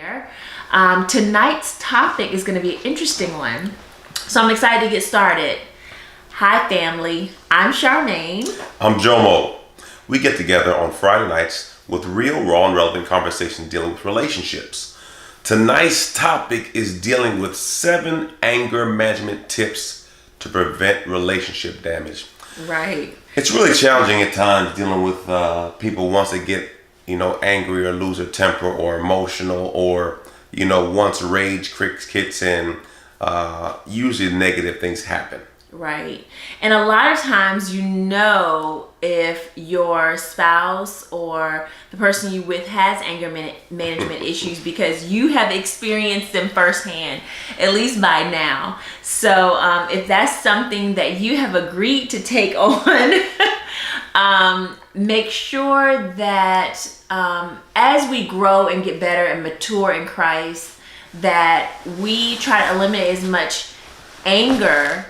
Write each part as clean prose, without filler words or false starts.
here. Tonight's topic is going to be an interesting one. So I'm excited to get started. Hi, family. I'm Charmaine. I'm Jomo. We get together on Friday nights with real, raw, and relevant conversations dealing with relationships. Tonight's topic is dealing with 7 anger management tips to prevent relationship damage. Right. It's really challenging at times dealing with people once they get, angry or lose their temper or emotional or, once rage kicks in, usually negative things happen. Right. And a lot of times if your spouse or the person you with has anger management issues because you have experienced them firsthand, at least by now. So if that's something that you have agreed to take on, make sure that as we grow and get better and mature in Christ, that we try to eliminate as much anger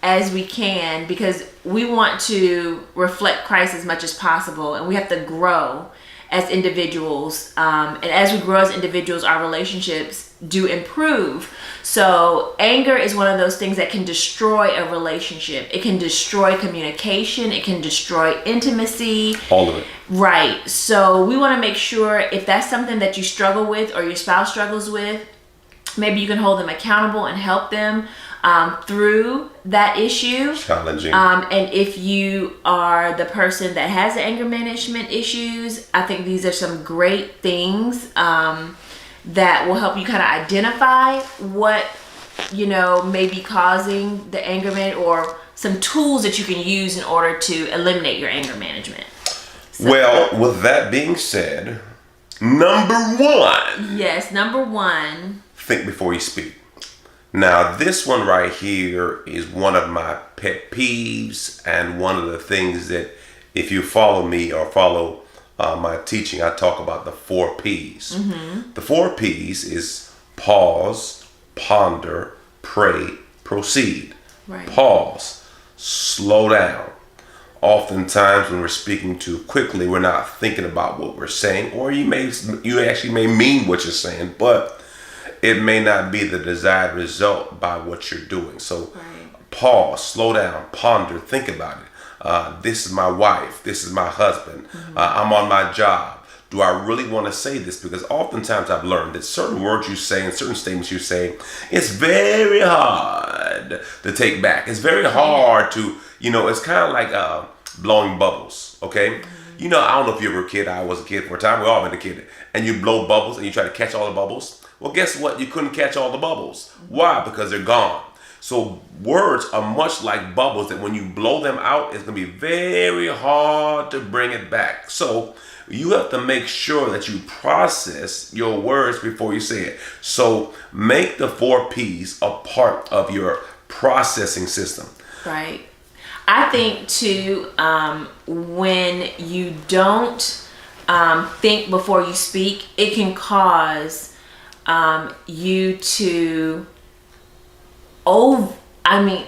as we can, because we want to reflect Christ as much as possible, and we have to grow as individuals. And as we grow as individuals, our relationships do improve. So anger is one of those things that can destroy a relationship. It can destroy communication. It can destroy intimacy. All of it. Right. So we want to make sure if that's something that you struggle with or your spouse struggles with, maybe you can hold them accountable and help them through that issue. Challenging. And if you are the person that has anger management issues, I think these are some great things that will help you kind of identify what may be causing the anger management, or some tools that you can use in order to eliminate your anger management. So, well, with that being said, number 1. Yes, number 1. Think before you speak. Now, this one right here is one of my pet peeves, and one of the things that if you follow me or follow my teaching, I talk about the 4 P's. Mm-hmm. The 4 P's is pause, ponder, pray, proceed. Right. Pause, slow down. Oftentimes when we're speaking too quickly, we're not thinking about what we're saying, or you actually may mean what you're saying, but it may not be the desired result by what you're doing. So Pause, slow down, ponder, think about it. This is my wife. This is my husband. Mm-hmm. I'm on my job. Do I really want to say this? Because oftentimes I've learned that certain words you say and certain statements you say, it's very hard to take back. It's very hard to, it's kind of like blowing bubbles, okay? Mm-hmm. I don't know if you were a kid. I was a kid for a time. We all been a kid. And you blow bubbles and you try to catch all the bubbles. Well, guess what? You couldn't catch all the bubbles. Why? Because they're gone. So words are much like bubbles that when you blow them out, it's going to be very hard to bring it back. So you have to make sure that you process your words before you say it. So make the 4 P's a part of your processing system. Right. I think too, when you don't think before you speak, it can cause you to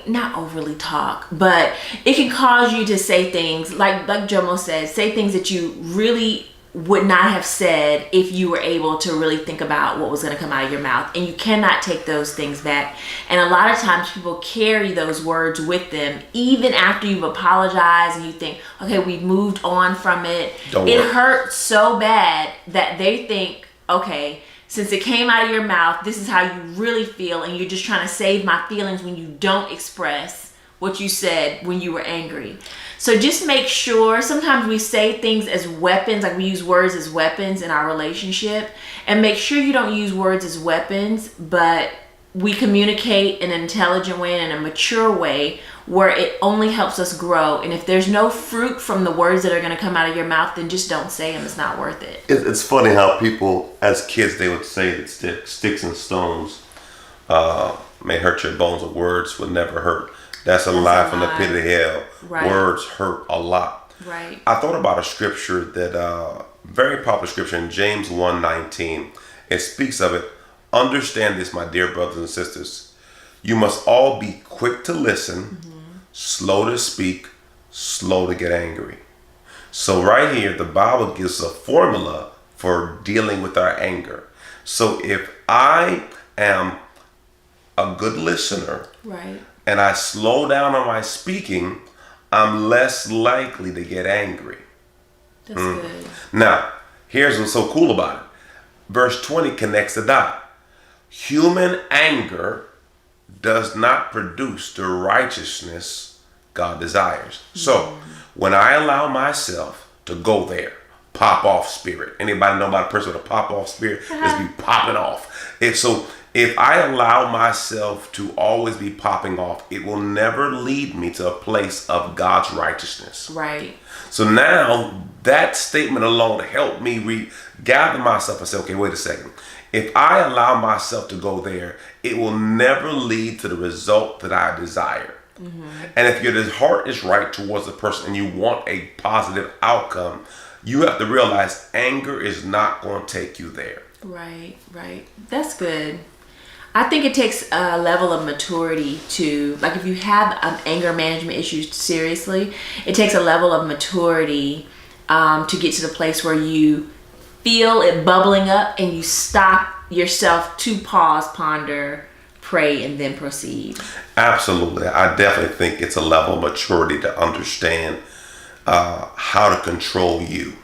not overly talk, but it can cause you to say things like Jomo says, say things that you really would not have said if you were able to really think about what was going to come out of your mouth, and you cannot take those things back. And a lot of times people carry those words with them even after you've apologized and you think, okay, we've moved on from it. It hurts so bad that they think, okay, since it came out of your mouth, this is how you really feel, and you're just trying to save my feelings when you don't express what you said when you were angry. So just make sure, sometimes we say things as weapons, like we use words as weapons in our relationship, and make sure you don't use words as weapons, but we communicate in an intelligent way and in a mature way where it only helps us grow. And if there's no fruit from the words that are going to come out of your mouth, then just don't say them. It's not worth it. It's funny how people, as kids, they would say that sticks and stones may hurt your bones, but words would never hurt. That's a lie from the pit of hell. Right. Words hurt a lot. Right. I thought about a scripture that, very popular scripture in James 1:19. It speaks of it. Understand this, my dear brothers and sisters. You must all be quick to listen, slow to speak, slow to get angry. So right here, the Bible gives a formula for dealing with our anger. So if I am a good listener, Right. and I slow down on my speaking, I'm less likely to get angry. That's good. Now, here's what's so cool about it. Verse 20 connects the dot. Human anger does not produce the righteousness God desires. So, when I allow myself to go there, pop off spirit. Anybody know about a person with a pop off spirit? Just be popping off. If I allow myself to always be popping off, it will never lead me to a place of God's righteousness. Right. So now that statement alone helped me gather myself and say, okay, wait a second. If I allow myself to go there, it will never lead to the result that I desire. And if your heart is right towards the person and you want a positive outcome, you have to realize anger is not going to take you there. Right. That's good. I think it takes a level of maturity to, like, if you have anger management issues seriously, it takes a level of maturity to get to the place where you feel it bubbling up and you stop yourself to pause, ponder, pray, and then proceed. Absolutely. I definitely think it's a level of maturity to understand how to control you.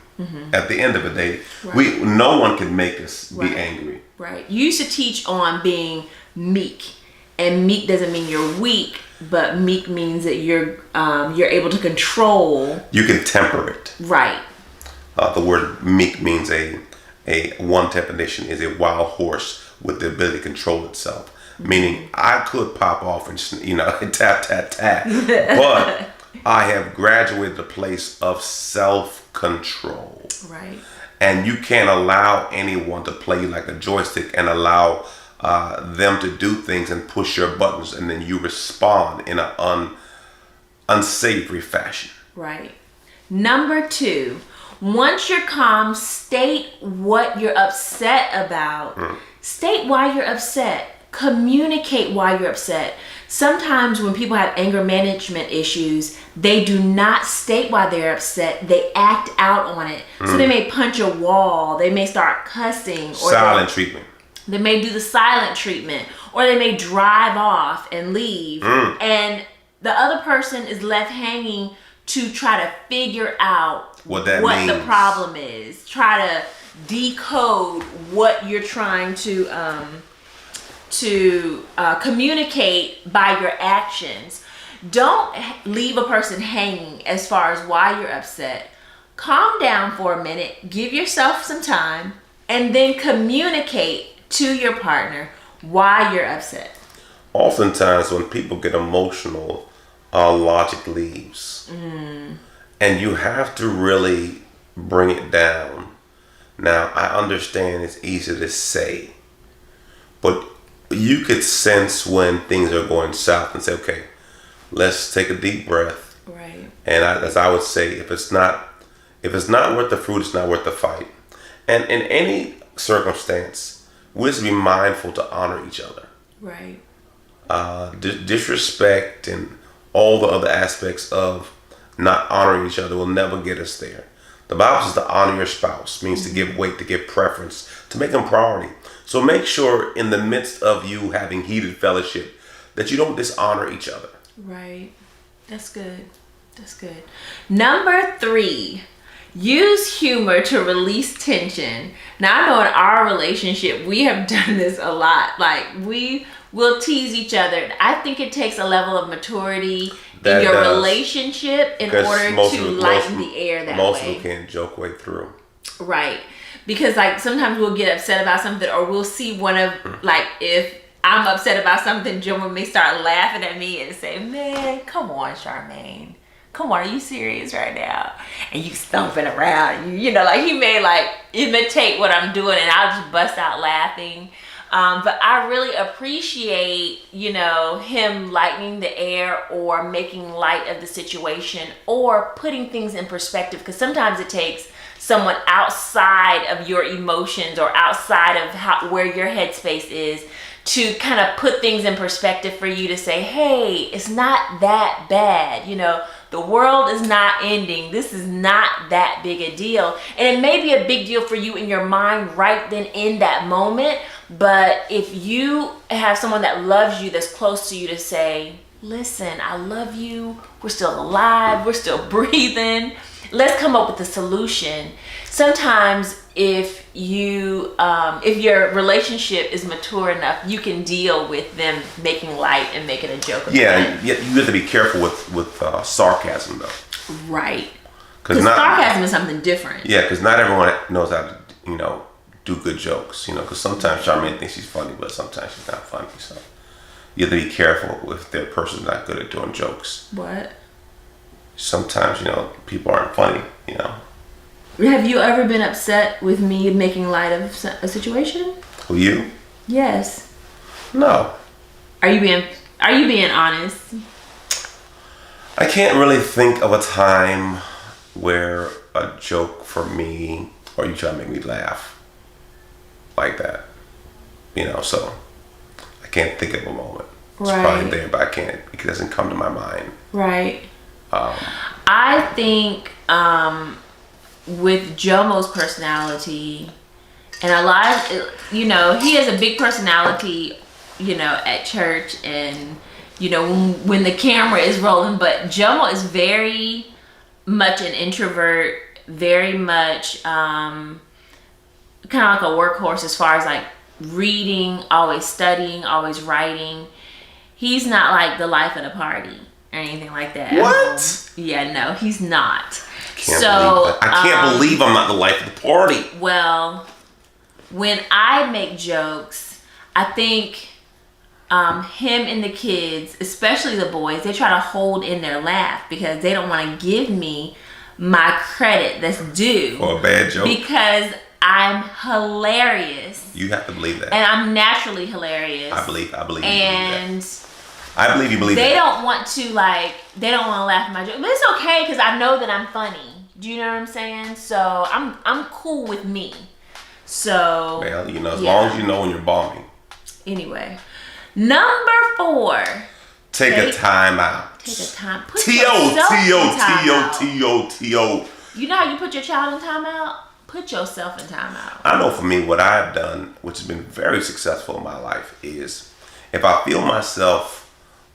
At the end of the day, no one can make us be angry. Right. You used to teach on being meek, and meek doesn't mean you're weak, but meek means that you're able to control. You can temper it. Right. The word meek means a one definition is a wild horse with the ability to control itself. Meaning, I could pop off and tap, but I have graduated to a place of self-control. Right. And you can't allow anyone to play you like a joystick and allow them to do things and push your buttons, and then you respond in an unsavory fashion. Right. Number 2, once you're calm, state what you're upset about. State why you're upset. Communicate why you're upset. Sometimes when people have anger management issues, they do not state why they're upset. They act out on it. So they may punch a wall. They may start cussing. Or silent treatment. They may do the silent treatment. Or they may drive off and leave. And the other person is left hanging to try to figure out what means. The problem is. Try to decode what you're trying to communicate by your actions. Don't leave a person hanging as far as why you're upset. Calm down for a minute, give yourself some time, and then communicate to your partner why you're upset. Oftentimes when people get emotional, logic leaves. And you have to really bring it down. Now, I understand it's easy to say, but you could sense when things are going south and say, okay, let's take a deep breath. Right. And as I would say, if it's not worth the fruit, it's not worth the fight. And in any circumstance, we just be mindful to honor each other. Right. Disrespect and all the other aspects of not honoring each other will never get us there. The Bible says to honor your spouse means to give weight, to give preference, to make them priority. So make sure in the midst of you having heated fellowship that you don't dishonor each other. Right. That's good. Number 3, use humor to release tension. Now, I know in our relationship, we have done this a lot. Like, we will tease each other. I think it takes a level of maturity in your relationship in order to lighten the air that way. Most people can't joke way through. Right. Because, like, sometimes we'll get upset about something, or we'll see one of, like, if I'm upset about something, Jomo may start laughing at me and say, man, come on, Charmaine. Come on, are you serious right now? And you stomping around. You know, like, he may, like, imitate what I'm doing, and I'll just bust out laughing. But I really appreciate, him lightening the air or making light of the situation or putting things in perspective. Because sometimes it takes someone outside of your emotions or outside of where your headspace is to kind of put things in perspective for you to say, hey, it's not that bad. The world is not ending. This is not that big a deal. And it may be a big deal for you in your mind right then in that moment. But if you have someone that loves you, that's close to you, to say, listen, I love you. We're still alive. We're still breathing. Let's come up with a solution. Sometimes if your relationship is mature enough, you can deal with them making light and making a joke of it. Yeah, you have to be careful with sarcasm, though. Right. Because sarcasm is something different. Yeah, because not everyone knows how to, do good jokes. Because sometimes Charmaine thinks she's funny, but sometimes she's not funny. So you have to be careful if the person's not good at doing jokes. What? Sometimes, people aren't funny, Have you ever been upset with me making light of a situation? Who, you? Yes. No. Are you being honest? I can't really think of a time where a joke for me, or you try to make me laugh like that. So I can't think of a moment. It's probably there, but it doesn't come to my mind. Right. I think with Jomo's personality, and a lot of, he has a big personality, at church, and, when the camera is rolling, but Jomo is very much an introvert, very much kind of like a workhorse as far as like reading, always studying, always writing. He's not like the life of the party or anything like that. What? Yeah, no, he's not. I can't believe I'm not the life of the party. Well, when I make jokes, I think him and the kids, especially the boys, they try to hold in their laugh because they don't want to give me my credit that's due. For a bad joke? Because I'm hilarious. You have to believe that. And I'm naturally hilarious. I believe and you believe that. I believe you believe they that. don't want to laugh at my joke. But it's okay because I know that I'm funny. Do you know what I'm saying? So I'm cool with me. So well, as long as you know when you're bombing. Anyway, number 4. Take a time out. Take a time. Put T-O. You know how you put your child in timeout? Put yourself in timeout. I know for me, what I've done, which has been very successful in my life, is if I feel myself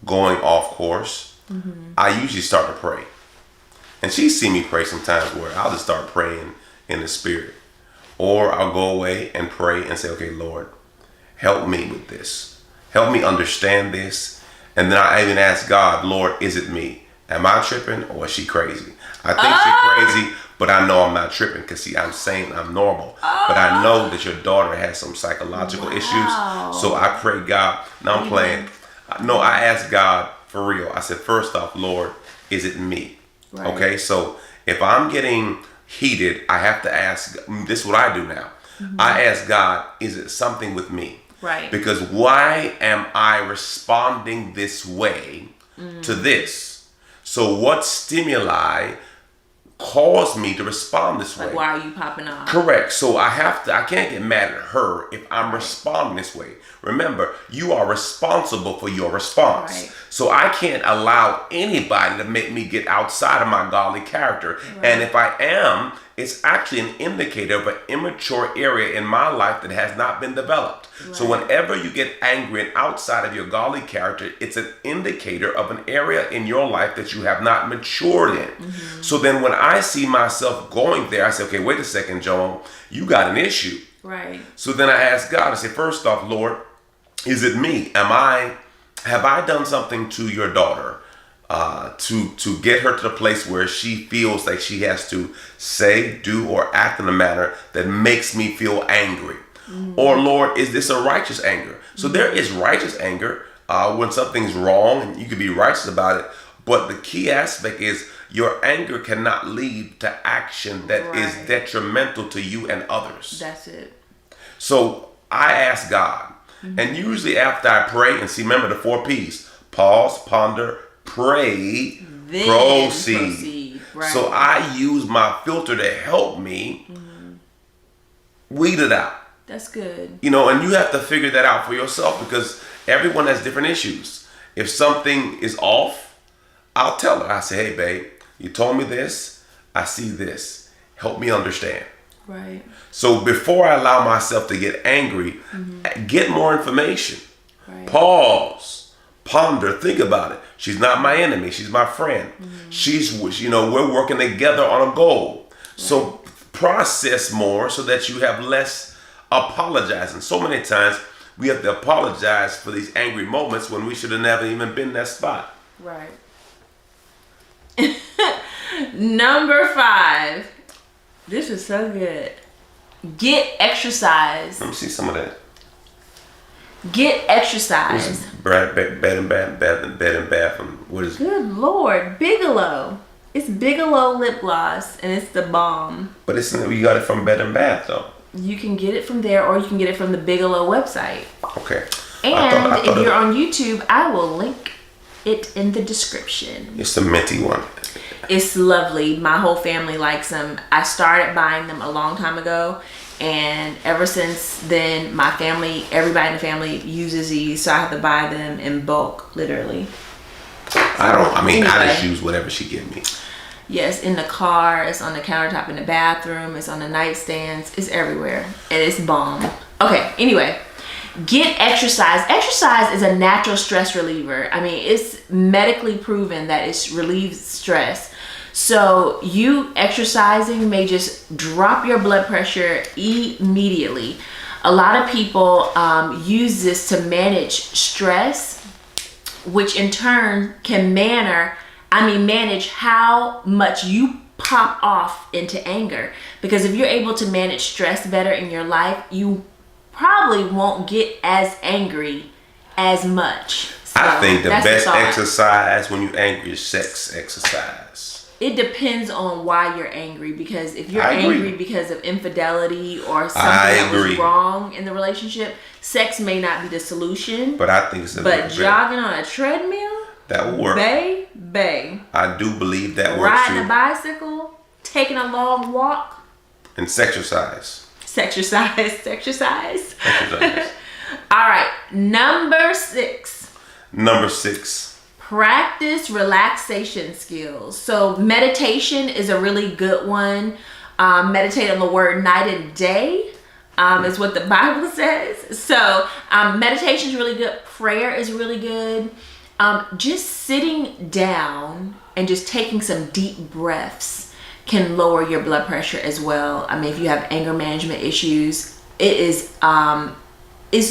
going off course, I usually start to pray. And she's seen me pray sometimes where I'll just start praying in the spirit. Or I'll go away and pray and say, okay, Lord, help me with this. Help me understand this. And then I even ask God, Lord, is it me? Am I tripping or is she crazy? I think she's crazy, but I know I'm not tripping because, see, I'm saying I'm normal. But I know that your daughter has some psychological issues. So I pray, God. Now I'm playing. No, I asked God for real. I said, first off, Lord, is it me? Right. Okay, so if I'm getting heated, I have to ask. This is what I do now. I ask God, is it something with me? Right. Because why am I responding this way to this? So what stimuli caused me to respond this way? Why are you popping off? Correct. So I can't get mad at her if I'm responding this way. Remember, you are responsible for your response. Right. So I can't allow anybody to make me get outside of my godly character. Right. And if I am, it's actually an indicator of an immature area in my life that has not been developed. Right. So whenever you get angry and outside of your godly character, it's an indicator of an area in your life that you have not matured in. So then when I see myself going there, I say, okay, wait a second, Jomo, you got an issue. Right. So then I ask God, I say, first off, Lord, is it me? Have I done something to your daughter to get her to the place where she feels like she has to say, do, or act in a manner that makes me feel angry? Or Lord, is this a righteous anger? So there is righteous anger when something's wrong and you can be righteous about it. But the key aspect is your anger cannot lead to action that is detrimental to you and others. That's it. So I ask God, and usually after I pray, and see, remember the 4 P's: pause, ponder, pray, then proceed. Right. So I use my filter to help me weed it out. That's good. And you have to figure that out for yourself because everyone has different issues. If something is off, I'll tell her. I say, hey, babe, you told me this. I see this. Help me understand. Right. So before I allow myself to get angry, get more information. Right. Pause. Ponder. Think about it. She's not my enemy. She's my friend. She's, we're working together on a goal. Right. So process more so that you have less apologizing. So many times we have to apologize for these angry moments when we should have never even been in that spot. Right. Number 5. This is so good. Get exercise. Let me see some of that. Get exercise. Bed and bath. What is it? Good Lord, Bigelow. It's Bigelow lip gloss, and it's the bomb. But you got it from Bed and Bath, though. You can get it from there, or you can get it from the Bigelow website. Okay. And if you're on YouTube, I will link it in the description. It's the minty one. It's lovely. My whole family likes them. I started buying them a long time ago, and ever since then, everybody in the family uses these, so I have to buy them in bulk, literally. I just use whatever she give me. Yes, in the car, it's on the countertop in the bathroom, it's on the nightstands, it's everywhere, and it's bomb. Okay, anyway, get exercise. Exercise is a natural stress reliever. I mean, it's medically proven that it relieves stress. So you exercising may just drop your blood pressure immediately. A lot of people use this to manage stress, which in turn can manage how much you pop off into anger. Because if you're able to manage stress better in your life, you probably won't get as angry as much. So I think the best exercise when you're angry is sex exercise. It depends on why you're angry, because if you're angry because of infidelity or something that was wrong in the relationship, sex may not be the solution. But I think it's jogging on a treadmill, that will work. Bae. I do believe that works too. Riding a bicycle, taking a long walk. And sexercise. Sexercise. All right, number 6. Practice relaxation skills. So meditation is a really good one. Meditate on the word night and day is what the Bible says. So meditation is really good. Prayer is really good. Just sitting down and just taking some deep breaths can lower your blood pressure as well. I mean, if you have anger management issues, it is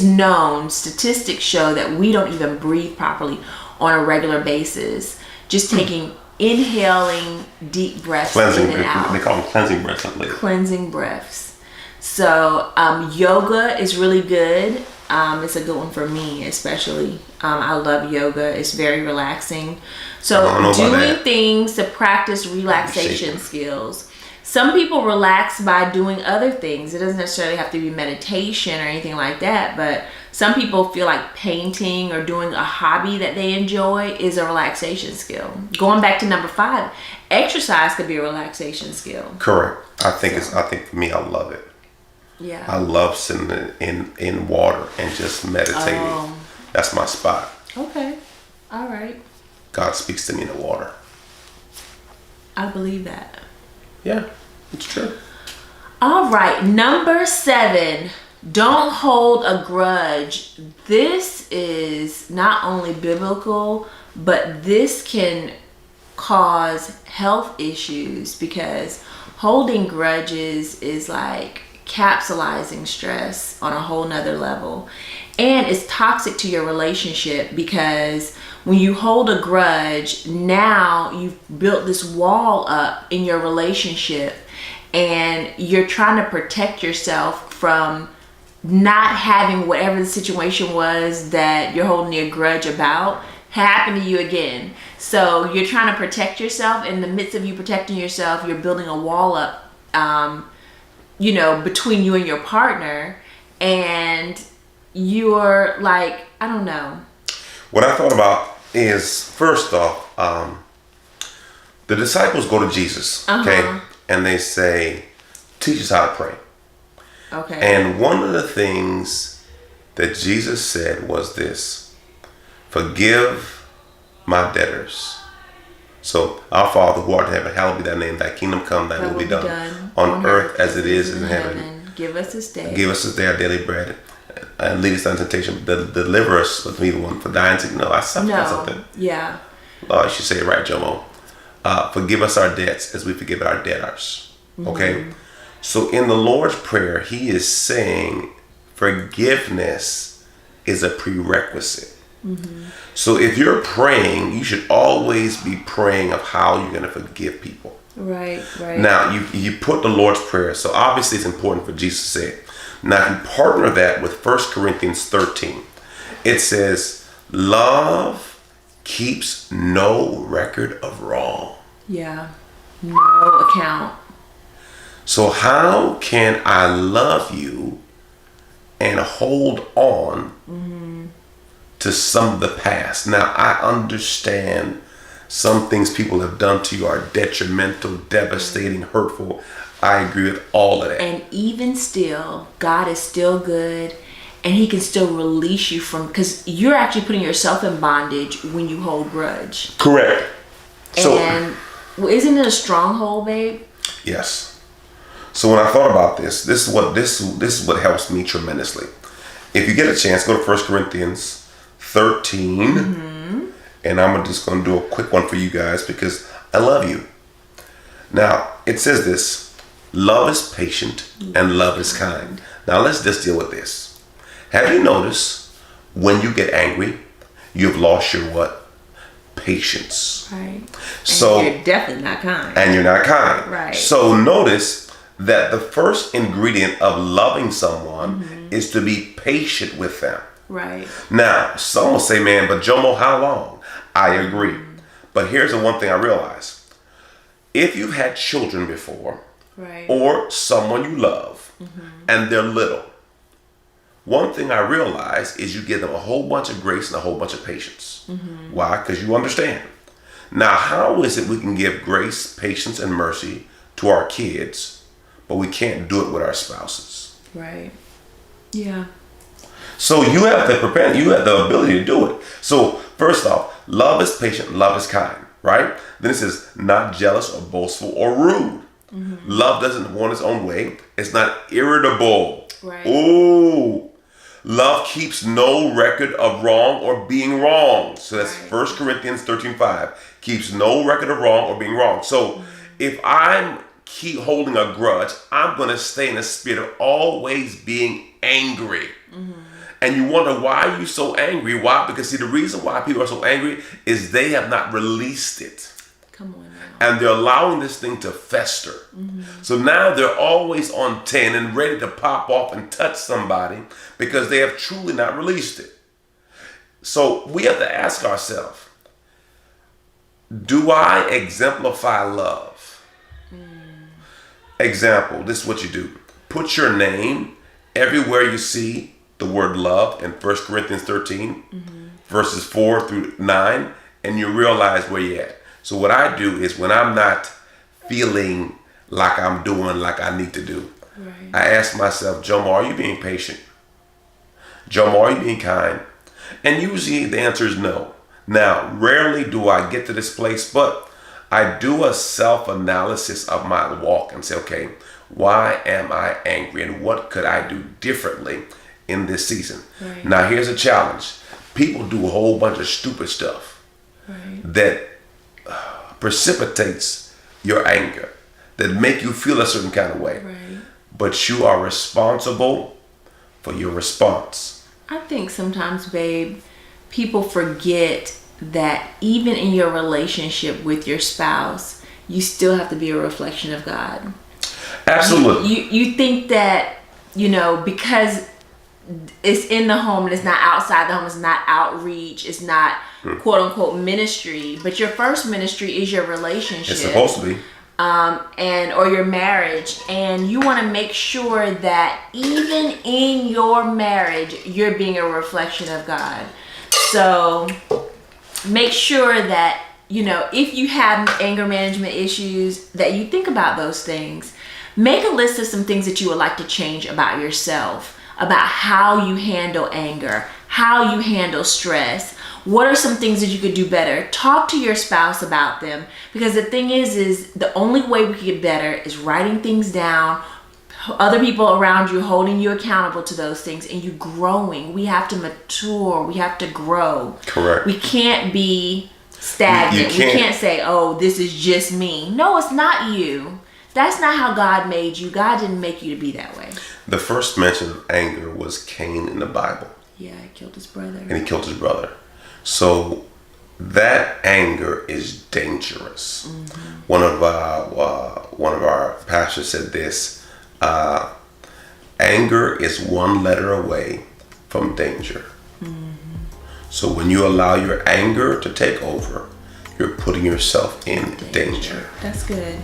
known, statistics show that we don't even breathe properly on a regular basis. Just inhaling deep breaths in and out. They call them cleansing breaths, I believe. Cleansing breaths. So yoga is really good. It's a good one for me, especially. I love yoga. It's very relaxing. So doing things to practice relaxation skills. Some people relax by doing other things. It doesn't necessarily have to be meditation or anything like that, but some people feel like painting or doing a hobby that they enjoy is a relaxation skill. Going back to number 5, exercise could be a relaxation skill. Correct. I think for me, I love it. Yeah. I love sitting in water and just meditating. That's my spot. Okay. All right. God speaks to me in the water. I believe that. Yeah, it's true. All right, number 7, don't hold a grudge. This is not only biblical, but this can cause health issues, because holding grudges is like capsulizing stress on a whole nother level. And it's toxic to your relationship, because when you hold a grudge, now you've built this wall up in your relationship, and you're trying to protect yourself from not having whatever the situation was that you're holding a grudge about happen to you again. So you're trying to protect yourself. In the midst of you protecting yourself, you're building a wall up, between you and your partner, and you're like, I don't know. What I thought about is, first off, the disciples go to Jesus, okay? And they say, teach us how to pray. Okay. And one of the things that Jesus said was this: forgive my debtors So, our Father who art in heaven, hallowed be thy name. Thy kingdom come, thy will be done on earth as it is in heaven. Give us this day. Give us this day our daily bread. And lead us not into temptation, but deliver us from evil one. For thine sake, no, I suffered something. Yeah. Oh, you should say it right, Jomo. Forgive us our debts as we forgive our debtors. Okay? So in the Lord's Prayer, he is saying forgiveness is a prerequisite. So if you're praying, you should always be praying of how you're going to forgive people. Right. Now, you put the Lord's Prayer, so obviously it's important for Jesus to say it. Now, you partner that with 1 Corinthians 13. It says, love keeps no record of wrong. Yeah. No account. So how can I love you and hold on to some of the past? Now, I understand some things people have done to you are detrimental, devastating, hurtful. I agree with all of that. And even still, God is still good, and he can still release you from, because you're actually putting yourself in bondage when you hold grudge. Correct. And isn't it a stronghold, babe? Yes. So when I thought about this is what helps me tremendously. If you get a chance, go to 1 Corinthians 13. And I'm just going to do a quick one for you guys because I love you. Now, it says this: love is patient and love is kind. Now, let's just deal with this. Have you noticed when you get angry, you've lost your what? Patience. Right. So and you're definitely not kind. And you're not kind. Right. So notice that the first ingredient of loving someone is to be patient with them. Right. Now, some will say, man, but Jomo, how long? I agree. But here's the one thing I realize. If you've had children before, right, or someone you love, and they're little, one thing I realize is you give them a whole bunch of grace and a whole bunch of patience. Why? Because you understand. Now, how is it we can give grace, patience, and mercy to our kids, but we can't do it with our spouses? Right. Yeah. So you have the ability to do it. So first off, love is patient, love is kind, right? Then it says not jealous or boastful or rude. Love doesn't want its own way. It's not irritable. Right. Ooh. Love keeps no record of wrong or being wrong. So that's Right. 1 Corinthians 13:5. Keeps no record of wrong or being wrong. So if I'm keep holding a grudge, I'm going to stay in the spirit of always being angry. And you wonder, why are you so angry? Why? Because see, the reason why people are so angry is they have not released it. Come on now. And they're allowing this thing to fester. So now they're always on 10 and ready to pop off and touch somebody because they have truly not released it. So we have to ask ourselves, do I exemplify love? Example, this is what you do. Put your name everywhere you see the word love in 1 Corinthians 13, verses 4 through 9, and you realize where you're at. So what I do is when I'm not feeling like I'm doing like I need to do, I ask myself, Jomo, are you being patient? Jomo, are you being kind? And usually the answer is no. Now, rarely do I get to this place, but I do a self-analysis of my walk and say, okay, why am I angry and what could I do differently in this season? Right. Now, here's a challenge. People do a whole bunch of stupid stuff that precipitates your anger, that make you feel a certain kind of way. Right. But you are responsible for your response. I think sometimes, babe, people forget that even in your relationship with your spouse, you still have to be a reflection of God. Absolutely. You think that, because it's in the home and it's not outside the home, it's not outreach, it's not quote unquote ministry, but your first ministry is your relationship. It's supposed to be. Or your marriage, and you want to make sure that even in your marriage you're being a reflection of God. So make sure that if you have anger management issues, that you think about those things. Make a list of some things that you would like to change about yourself, about how you handle anger, how you handle stress. What are some things that you could do better? Talk to your spouse about them, because the thing is the only way we can get better is writing things down, other people around you holding you accountable to those things, and you growing. We have to mature. We have to grow. Correct. We can't be stagnant. We can't say, oh, this is just me. No, it's not you. That's not how God made you. God didn't make you to be that way. The first mention of anger was Cain in the Bible. Yeah, he killed his brother. And he killed his brother. So that anger is dangerous. Mm-hmm. One of our pastors said this: anger is one letter away from danger. Mm-hmm. So when you allow your anger to take over, you're putting yourself in danger. That's good.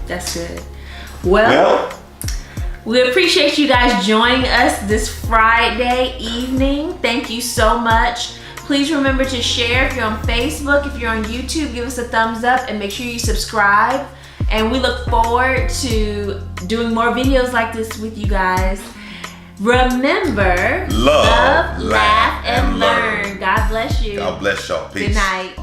That's good. Well, we appreciate you guys joining us this Friday evening. Thank you so much. Please remember to share if you're on Facebook. If you're on YouTube, give us a thumbs up and make sure you subscribe. And we look forward to doing more videos like this with you guys. Remember, love, laugh, and learn. God bless you. God bless y'all. Peace. Good night.